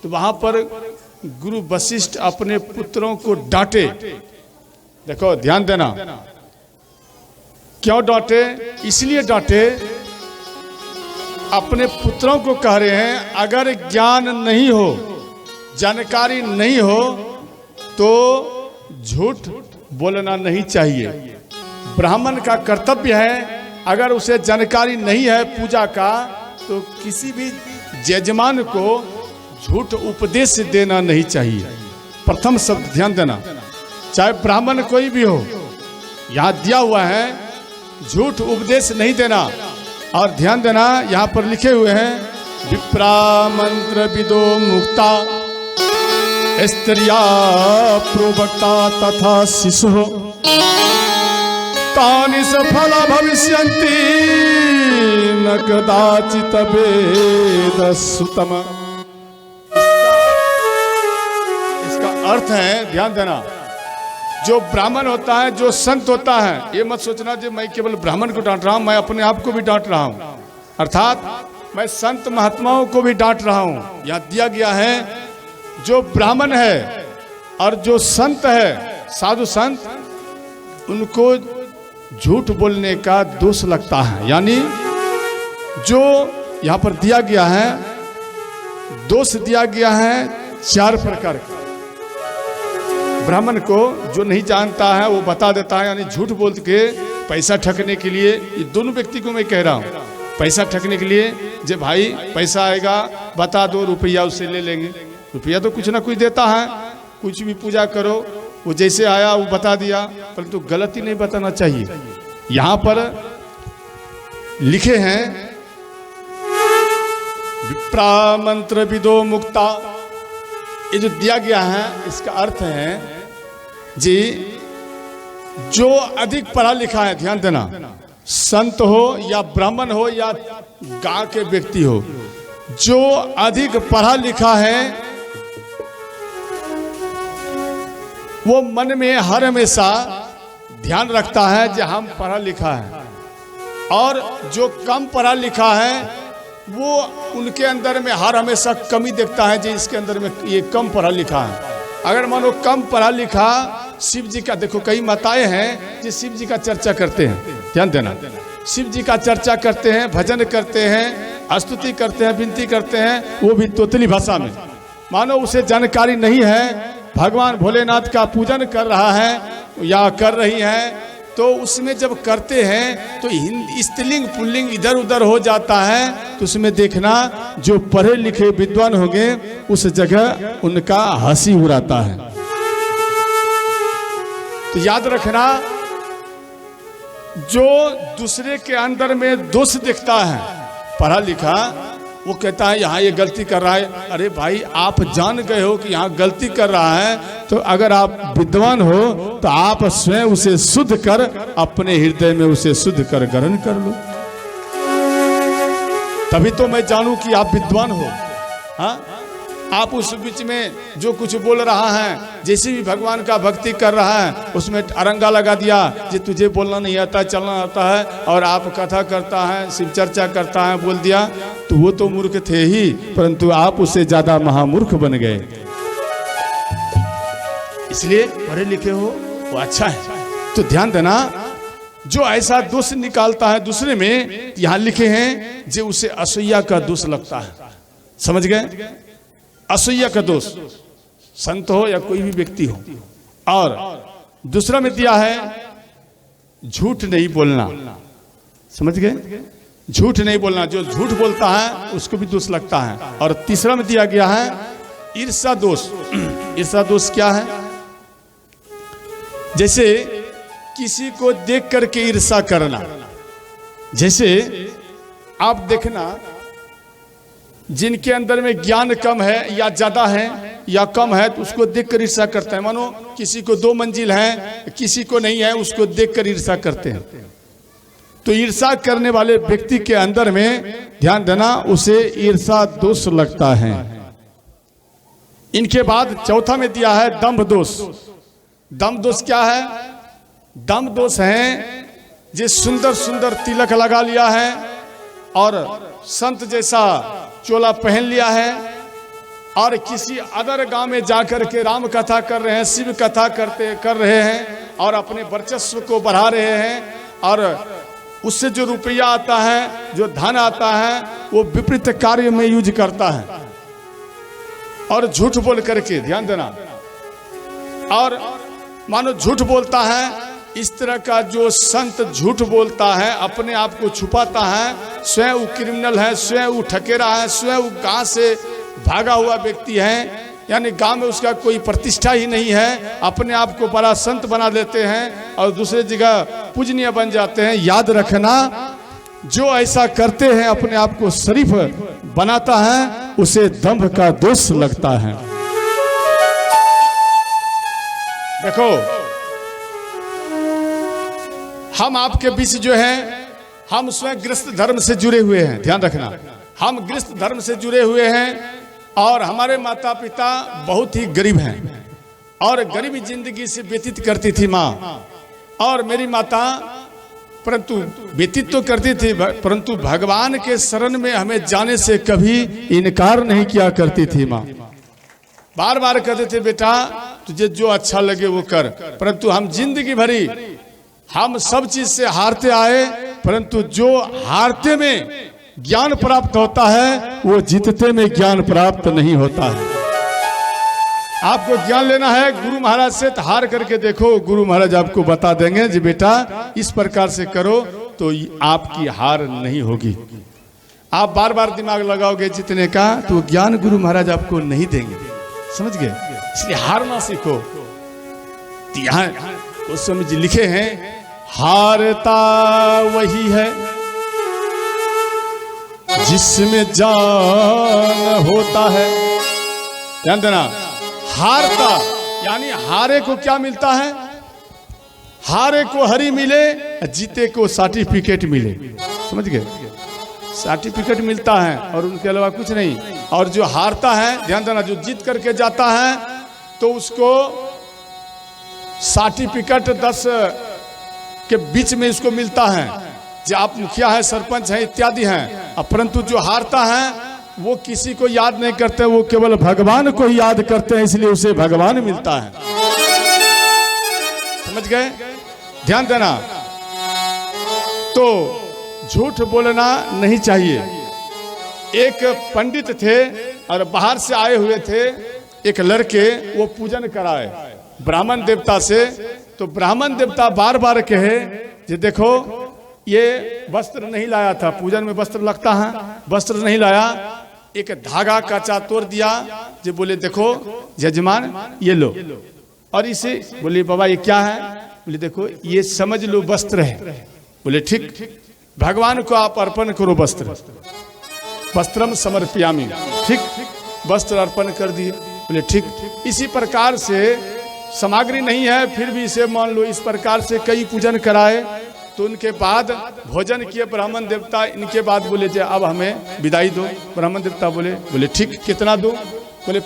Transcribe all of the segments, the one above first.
तो वहां पर गुरु वशिष्ठ अपने पुत्रों को डांटे। देखो ध्यान देना, क्यों डांटे? इसलिए डांटे, अपने पुत्रों को कह रहे हैं अगर ज्ञान नहीं हो, जानकारी नहीं हो तो झूठ बोलना नहीं चाहिए। ब्राह्मण का कर्तव्य है, अगर उसे जानकारी नहीं है पूजा का तो किसी भी यजमान को झूठ उपदेश देना नहीं चाहिए। प्रथम शब्द ध्यान देना, चाहे ब्राह्मण कोई भी हो, यहां दिया हुआ है झूठ उपदेश नहीं देना। और ध्यान देना यहां पर लिखे हुए हैं विप्रा मंत्र विदो मुक्ता स्त्रिया प्रोवक्ता तथा शिशु तानि सफला भविष्यन्ति न कदाचित वेद सुतम। इसका अर्थ है, ध्यान देना, जो ब्राह्मण होता है, जो संत होता है, ये मत सोचना कि मैं केवल ब्राह्मण को डांट रहा हूं, मैं अपने आप को भी डांट रहा हूं, अर्थात मैं संत महात्माओं को भी डांट रहा हूं। यहां दिया गया है जो ब्राह्मण है और जो संत है, साधु संत, उनको झूठ बोलने का दोष लगता है। यानी जो यहां पर दिया गया है, दोष दिया गया है 4 प्रकार का। ब्राह्मण को जो नहीं जानता है वो बता देता है, यानी झूठ बोल के पैसा ठगने के लिए। ये दोनों व्यक्ति को मैं कह रहा हूं, पैसा ठगने के लिए, जब भाई पैसा आएगा बता दो, रुपया उससे ले लेंगे। रुपया तो कुछ ना कुछ देता है, कुछ भी पूजा करो, वो जैसे आया वो बता दिया, परंतु गलती नहीं बताना चाहिए। यहां पर लिखे हैं विप्रा मंत्र विदो मुक्ता, ये जो दिया गया है इसका अर्थ है जी, जो अधिक पढ़ा लिखा है, ध्यान देना, संत हो या ब्राह्मण हो या गांव के व्यक्ति हो, जो अधिक पढ़ा लिखा है वो मन में हर हमेशा ध्यान रखता है कि हम पढ़ा लिखा है, और जो कम पढ़ा लिखा है वो उनके अंदर में हर हमेशा कमी देखता है, जो इसके अंदर में ये कम पढ़ा लिखा है। अगर मानो कम पढ़ा लिखा, शिव जी का, देखो कई माताएं हैं जो शिव जी का चर्चा करते हैं, ध्यान देना, शिव जी का चर्चा करते हैं, भजन करते हैं, स्तुति करते हैं, विनती करते हैं, वो भी तोतली भाषा में। मानो उसे जानकारी नहीं है, भगवान भोलेनाथ का पूजन कर रहा है या कर रही है, तो उसमें जब करते हैं तो स्त्रीलिंग पुल्लिंग इधर उधर हो जाता है, तो उसमें देखना जो पढ़े लिखे विद्वान होंगे उस जगह उनका हंसी उड़ाता है। तो याद रखना, जो दूसरे के अंदर में दोष दिखता है पढ़ा लिखा, वो कहता है यहाँ ये गलती कर रहा है। अरे भाई, आप जान गए हो कि यहाँ गलती कर रहा है, तो अगर आप विद्वान हो तो आप स्वयं उसे शुद्ध कर, अपने हृदय में उसे शुद्ध कर ग्रहण कर लो, तभी तो मैं जानूं कि आप विद्वान हो। हाँ, आप उस बीच में जो कुछ बोल रहा है, जैसे भी भगवान का भक्ति कर रहा है, उसमें अरंगा लगा दिया कि तुझे बोलना नहीं आता, चलना आता है, और आप कथा करता है, शिव चर्चा करता है, बोल दिया, तो वो तो मूर्ख थे ही, परंतु आप उससे ज्यादा महामूर्ख बन गए। इसलिए पढ़े लिखे हो वो अच्छा है। तो ध्यान देना, जो ऐसा दोष निकालता है दूसरे में, यहां लिखे हैं जो उसे असूया का दोष लगता है। समझ गए? असूया का दोष, संत हो या कोई भी व्यक्ति हो। और दूसरा में दिया है झूठ नहीं बोलना। समझ गए? झूठ नहीं बोलना, जो झूठ बोलता है उसको भी दोष लगता है। और तीसरा में दिया गया है ईर्ष्या दोष। ईर्ष्या दोष क्या है? जैसे किसी को देख करके ईर्ष्या करना। जैसे आप देखना, जिनके अंदर में ज्ञान कम है या ज्यादा है या कम है, तो उसको देखकर ईर्ष्या करते हैं। मानो किसी को 2 मंजिल है, किसी को नहीं है, उसको देखकर ईर्ष्या करते हैं। तो ईर्ष्या करने वाले व्यक्ति के अंदर में ध्यान देना, उसे ईर्ष्या दोष लगता है। इनके बाद चौथा में दिया है दंभ दोष। दंभ दोष क्या है? दंभ दोष है जो सुंदर सुंदर तिलक लगा लिया है और संत जैसा चोला पहन लिया है, और किसी अदर गांव में जाकर के राम कथा कर रहे हैं, शिव कथा कर रहे हैं और अपने वर्चस्व को बढ़ा रहे हैं, और उससे जो रुपया आता है, जो धन आता है, वो विपरीत कार्य में यूज करता है और झूठ बोल करके, ध्यान देना, और मानो झूठ बोलता है। इस तरह का जो संत झूठ बोलता है, अपने आप को छुपाता है, स्वयं वो क्रिमिनल है, स्वयं वो ठकेरा है, स्वयं वो गांव से भागा हुआ व्यक्ति है, यानी गांव में उसका कोई प्रतिष्ठा ही नहीं है, अपने आप को बड़ा संत बना देते हैं और दूसरे जगह पूजनीय बन जाते हैं। याद रखना, जो ऐसा करते हैं, अपने आप को शरीफ बनाता है, उसे दंभ का दोष लगता है। देखो, हम आपके बीच जो है, हम स्वयं गृहस्थ धर्म से जुड़े हुए हैं, ध्यान रखना, हम गृहस्थ धर्म से जुड़े हुए हैं और हमारे माता पिता बहुत ही गरीब हैं और गरीबी जिंदगी से व्यतीत करती थी माँ, और मेरी माता परंतु व्यतीत तो करती थी, परंतु भगवान के शरण में हमें जाने से कभी इनकार नहीं किया करती थी माँ। बार बार कहते थे, बेटा तुझे जो अच्छा लगे वो कर, परंतु हम जिंदगी भरी हम सब चीज से हारते आए, परंतु जो हारते में ज्ञान प्राप्त होता है, वो जीतते में ज्ञान प्राप्त नहीं होता है। आपको ज्ञान लेना है गुरु महाराज से, तो हार करके देखो, गुरु महाराज आपको बता देंगे जी बेटा इस प्रकार से करो तो आपकी हार नहीं होगी। आप बार बार दिमाग लगाओगे जीतने का, तो ज्ञान गुरु महाराज आपको नहीं देंगे, समझ गए? इसलिए हारना सीखो। यहाँ उस समय जी लिखे हैं, हारता वही है जिसमें जान होता है। ध्यान देना, हारता यानी हारे को क्या मिलता है? हारे को हरी मिले, जीते को सर्टिफिकेट मिले, समझ गए? सर्टिफिकेट मिलता है और उनके अलावा कुछ नहीं। और जो हारता है, ध्यान देना, जो जीत करके जाता है तो उसको सर्टिफिकेट 10 के बीच में इसको मिलता है, जो आप मुखिया है, सरपंच है इत्यादि हैं। परंतु जो हारता है वो किसी को याद नहीं करते, वो केवल भगवान को ही याद करते हैं, इसलिए उसे भगवान मिलता है। समझ गए? ध्यान देना, तो झूठ बोलना नहीं चाहिए। एक पंडित थे और बाहर से आए हुए थे एक लड़के, वो पूजन कराए ब्राह्मण देवता से। तो ब्राह्मण देवता बार बार कहे कि देखो ये वस्त्र नहीं लाया था, पूजन में वस्त्र लगता है, वस्त्र नहीं लाया। एक धागा कच्चा तोड़ दिया, जो बोले देखो यजमान ये लो, और इसे बोले बाबा ये क्या है? बोले देखो ये समझ लो वस्त्र है। बोले ठीक, भगवान को आप अर्पण करो वस्त्र, वस्त्रम समर्पयामि, ठीक, वस्त्र अर्पण कर दिए। बोले ठीक। इसी प्रकार से सामग्री नहीं है, फिर भी इसे मान लो, इस प्रकार से कई पूजन कराए। तो उनके बाद भोजन किए ब्राह्मण देवता। इनके बाद बोले जे अब हमें विदाई दो। ब्राह्मण देवता बोले ठीक, कितना दो? बोले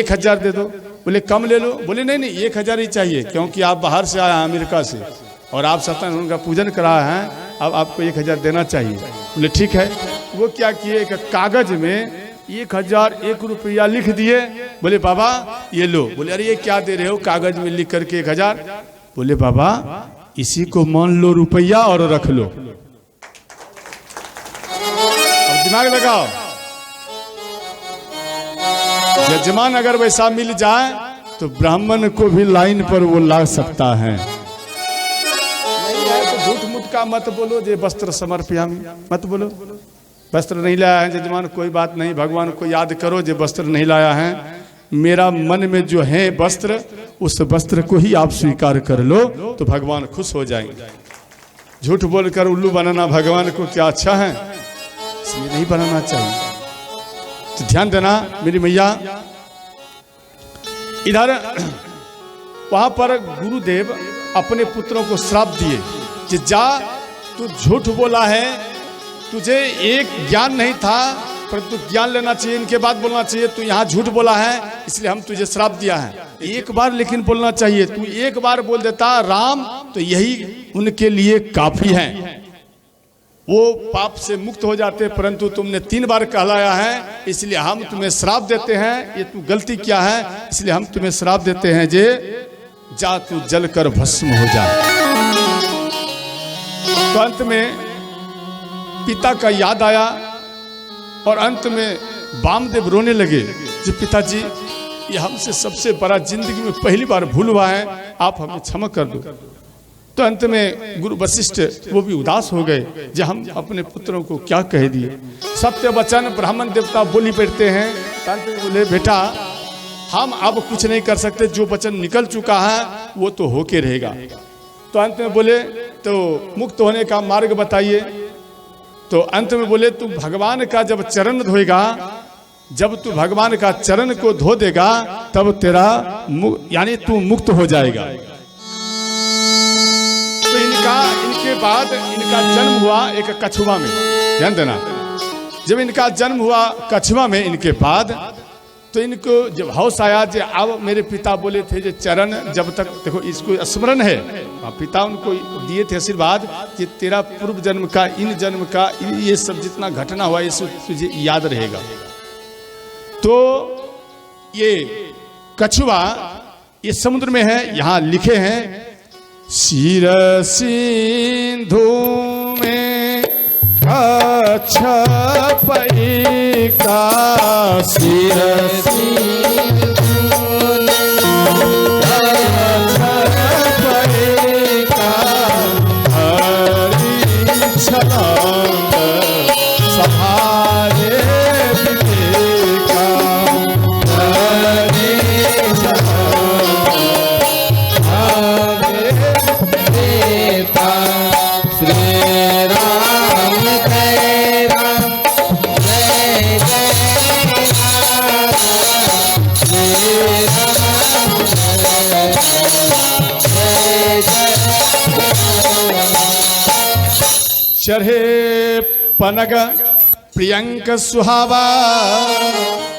1000 दे दो। बोले कम ले लो। बोले नहीं 1000 ही चाहिए, क्योंकि आप बाहर से आए हैं अमेरिका से और आप सत्यनारायण उनका पूजन कराया है, अब आपको 1000 देना चाहिए। बोले ठीक है। वो क्या किए, एक कागज में 1001 रुपया लिख दिए। बोले बाबा ये लो। बोले अरे ये क्या दे रहे हो कागज में लिख करके 1000? बोले बाबा इसी को मान लो रुपया और रख लो। अब दिमाग लगाओ, यजमान अगर वैसा मिल जाए तो ब्राह्मण को भी लाइन पर वो ला सकता है। नहीं है तो झूठ मूठ का मत बोलो, जे वस्त्र समर्पयामि मत बोलो। वस्त्र नहीं लाया है यजमान, कोई बात नहीं, भगवान को याद करो। जो वस्त्र नहीं लाया है, मेरा मन में जो है वस्त्र, उस वस्त्र को ही आप स्वीकार कर लो तो भगवान खुश हो जाएंगे। झूठ बोलकर उल्लू बनाना भगवान को क्या अच्छा है? इसलिए नहीं बनाना चाहिए। तो ध्यान देना मेरी मैया। इधर वहां पर गुरुदेव अपने पुत्रों को श्राप दिए कि जा, तू झूठ बोला है, तुझे एक ज्ञान नहीं था, परंतु ज्ञान लेना चाहिए, इनके बाद बोलना चाहिए। तू यहाँ झूठ बोला है, इसलिए हम तुझे श्राप दिया है। एक बार लेकिन बोलना चाहिए। तू एक बार बोल देता राम, तो यही उनके लिए काफी है। वो पाप से मुक्त हो जाते, परंतु तुमने 3 बार कहलाया है, इसलिए हम तुम्हें श्राप देते हैं, ये तू गलती क्या है, इसलिए हम तुम्हें श्राप देते हैं जे जा तू जल कर भस्म हो जा। तो अंत में पिता का याद आया और अंत में वामदेव रोने लगे, जो पिताजी ये हमसे सबसे बड़ा जिंदगी में पहली बार भूल हुआ है, आप हमें क्षमा कर दो। तो अंत में गुरु वशिष्ठ वो भी उदास हो गए, जो हम अपने पुत्रों को क्या कह दिए। सत्य वचन ब्राह्मण देवता बोली बैठते हैं। अंत में बोले बेटा हम अब कुछ नहीं कर सकते, जो वचन निकल चुका है वो तो होके रहेगा। तो अंत में बोले तो मुक्त होने का मार्ग बताइए। तो अंत में बोले तू भगवान का जब चरण धोएगा, जब तू भगवान का चरण को धो देगा तब तेरा यानी तू मुक्त हो जाएगा। तो इनके बाद इनका जन्म हुआ एक कछुआ में, ध्यान देना। जब इनका जन्म हुआ कछुआ में इनके बाद, तो इनको जब होश आया जो अब मेरे पिता बोले थे जो चरण जब तक देखो इसको स्मरण है, पिता उनको दिए थे आशीर्वाद कि तेरा पूर्व जन्म का इन जन्म का ये सब जितना घटना हुआ ये तुझे याद रहेगा। तो ये कछुआ ये समुद्र में है, यहाँ लिखे हैं शिर सिंधु में कछपई का शिर चढ़े पनग प्रियंक सुहावा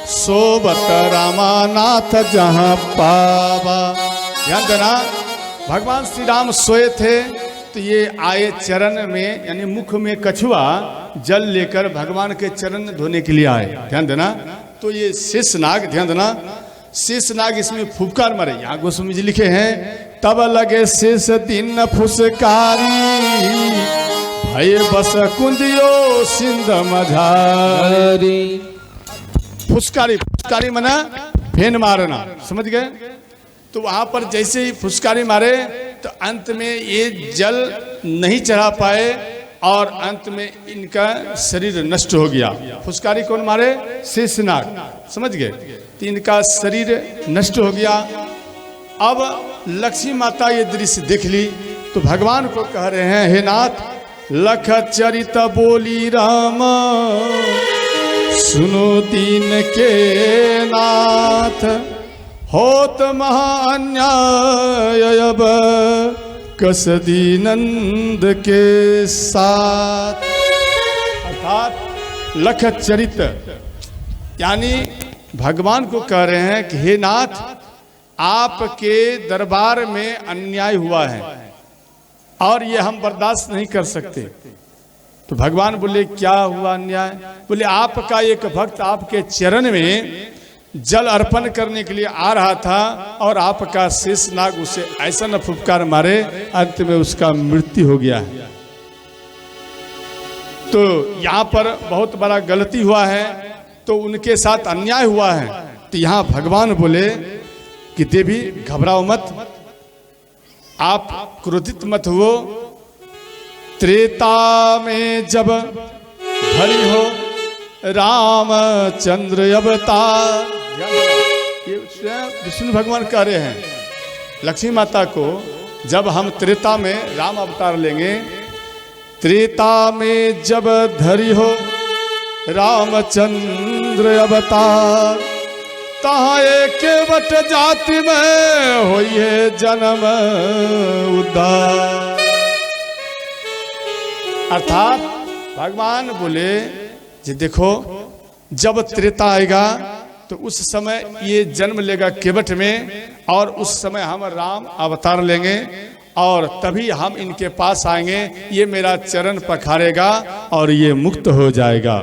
सोबत रामानाथ जहाँ पावा। ध्यान देना, भगवान श्री राम सोए थे तो ये आए चरण में, यानी मुख में कछुआ जल लेकर भगवान के चरण धोने के लिए आए। ध्यान देना, तो ये शेषनाग, ध्यान देना, शेषनाग इसमें फुफकार मारे। यहाँ गोस्वामी जी लिखे हैं तब लगे शेष दिन फुसकारी भय बस कुंदियो सिंध मझारी। फुसकारी, फुसकारी मना फेन मारना, समझ गए। तो वहां पर जैसे ही फुसकारी मारे तो अंत में ये जल नहीं चढ़ा पाए और अंत में इनका शरीर नष्ट हो गया। फुसकारी कौन मारे? शेषनाग, समझ गए। तो इनका शरीर नष्ट हो गया। अब लक्ष्मी माता ये दृश्य देख ली तो भगवान को कह रहे हैं हे नाथ लख चरित बोली राम सुनो दीन के नाथ होत महा अन्याय अब कस दीनंद के साथ। अर्थात लख चरित यानी भगवान को कह रहे हैं कि हे नाथ आपके दरबार में अन्याय हुआ है और ये हम बर्दाश्त नहीं कर सकते। तो भगवान बोले क्या हुआ अन्याय? बोले आपका एक भक्त आपके चरण में जल अर्पण करने के लिए आ रहा था और आपका शेषनाग उसे ऐसा न फुफकार मारे अंत में उसका मृत्यु हो गया है। तो यहाँ पर बहुत बड़ा गलती हुआ है, तो उनके साथ अन्याय हुआ है। तो यहाँ भगवान बोले कि देवी घबराओ मत, आप क्रोधित मत हो। त्रेता में जब भरी हो रामचंद्र अवतार, ये विष्णु भगवान कह रहे हैं लक्ष्मी माता को, जब हम त्रेता में राम अवतार लेंगे, त्रेता में जब धरी हो रामचंद्र अवतार तहाँ एक वट जाति में होई है जन्म उद्धार। अर्थात भगवान बोले जी देखो जब त्रेता आएगा तो उस समय ये जन्म लेगा केवट में और उस समय हम राम अवतार लेंगे और तभी हम इनके पास आएंगे, ये मेरा चरण पखारेगा और ये मुक्त हो जाएगा।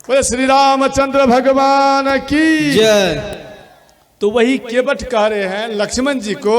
बोले श्री रामचंद्र भगवान की जय। तो वही केवट कह रहे हैं लक्ष्मण जी को